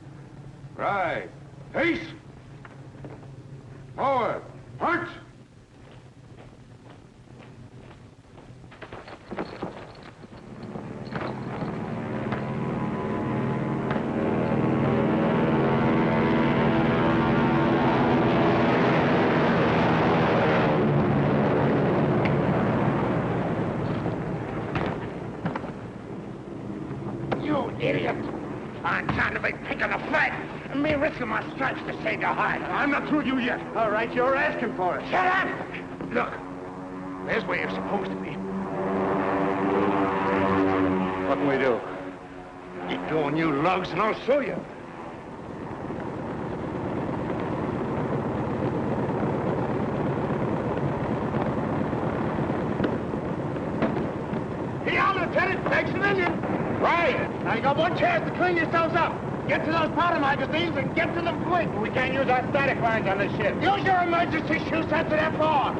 Right. Peace! Forward. March! Idiot! I'm trying to be picking a fight, and me risking my stripes to save your hide. I'm not through with you yet. All right, you're asking for it. Shut up! Look, there's where you're supposed to be. What can we do? Keep doing you lugs, and I'll show you. Here, Lieutenant, take civilian. Right. Now you got one chance to clean yourselves up. Get to those powder magazines and get to them quick. We can't use our static lines on this ship. Use your emergency shoe sets at F4.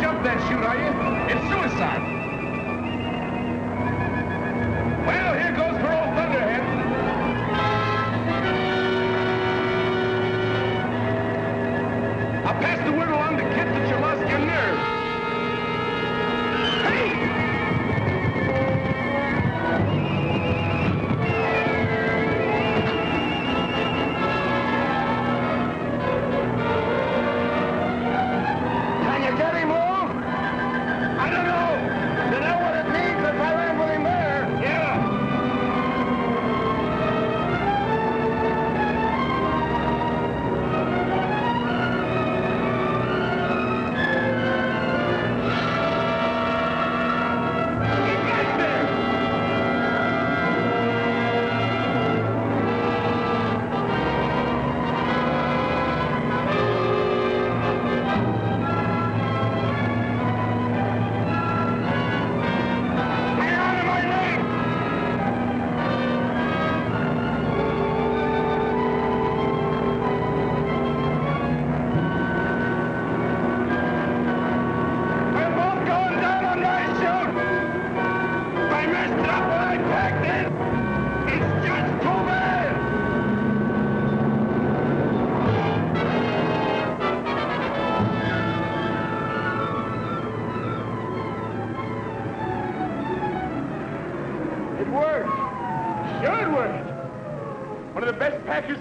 jump that chute, are you? It's suicide. Well, here goes for old Thunderhead. I'll pass the word along to kids that you lost your nerve. Hey!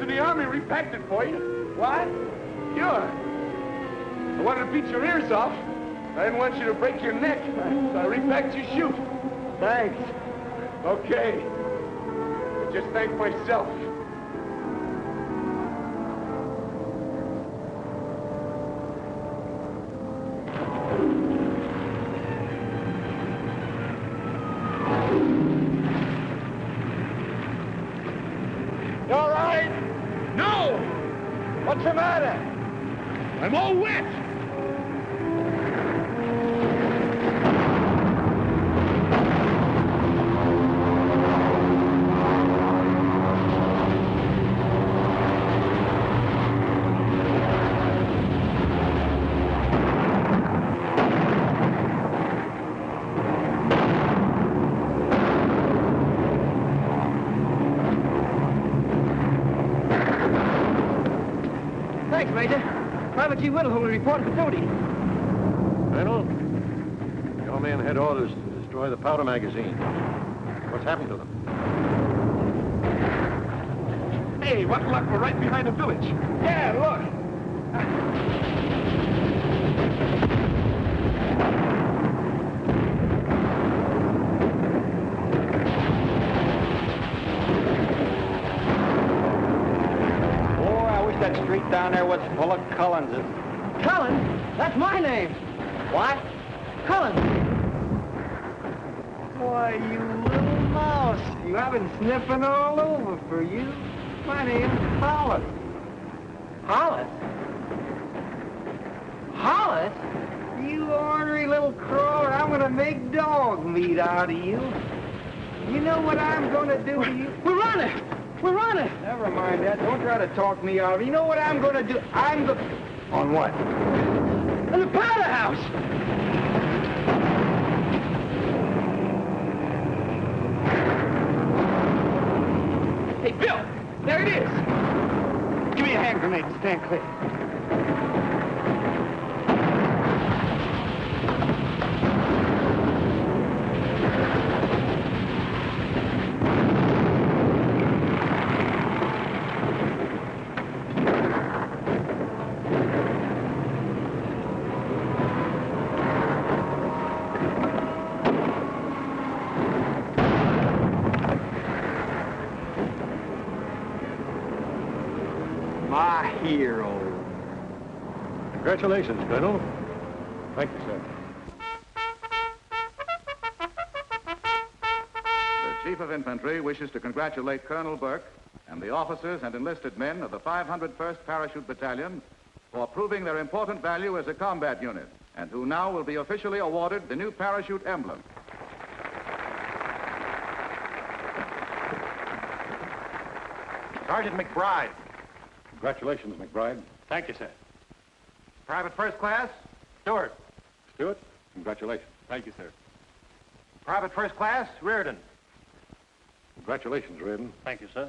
In the Army repacked it for you. What? Sure. I wanted to beat your ears off. I didn't want you to break your neck, so I repacked your chute. Thanks. Okay. I just thank myself. What's the matter? I'm all wet. Thanks, Major. Private G. Whittle, who will report for duty. Colonel, your men had orders to destroy the powder magazine. What's happened to them? Hey, what luck, we're right behind the village. Yeah, look. That street down there was full of Cullenses. Cullen? That's my name. What? Cullen. Why, you little mouse. I've been sniffing all over for you. My name's Hollis. Hollis? Hollis? You ornery little crawler, I'm gonna make dog meat out of you. You know what I'm gonna do to you? We're running! We're running! Never mind that. Don't try to talk me out of it. You know what I'm going to do? On what? In the powder house! Hey, Bill! There it is! Give me a hand grenade and stand clear. My hero. Congratulations, Colonel. Thank you, sir. The Chief of Infantry wishes to congratulate Colonel Burke and the officers and enlisted men of the 501st Parachute Battalion for proving their important value as a combat unit, and who now will be officially awarded the new parachute emblem. Sergeant McBride. Congratulations, McBride. Thank you, sir. Private First Class, Stewart. Stewart, congratulations. Thank you, sir. Private First Class, Reardon. Congratulations, Reardon. Thank you, sir.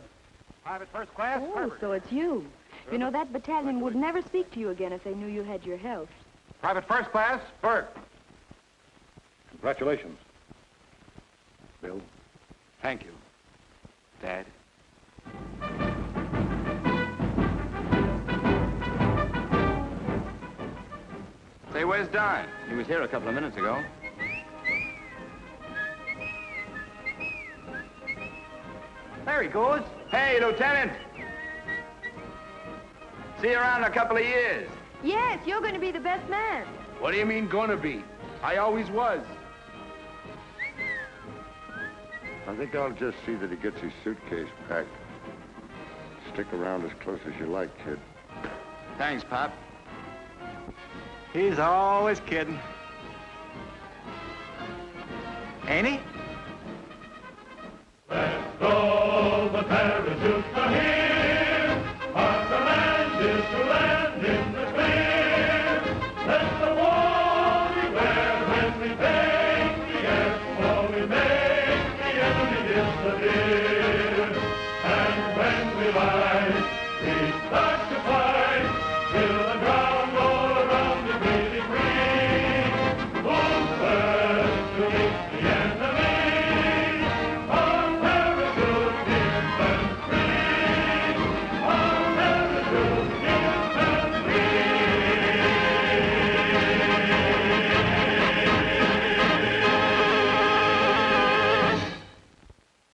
Private First Class, Oh, Herbert. so it's you. You know, that battalion would never speak to you again if they knew you had your health. Private First Class, Burke. Congratulations. Bill. Thank you, Dad. Say, where's Don? He was here a couple of minutes ago. There he goes. Hey, Lieutenant. See you around in a couple of years. Yes, you're going to be the best man. What do you mean, gonna be? I always was. I think I'll just see that he gets his suitcase packed. Stick around as close as you like, kid. Thanks, Pop. He's always kidding. Ain't he? Let's go, the parachutes are here. Our command is to land in the clear. Let's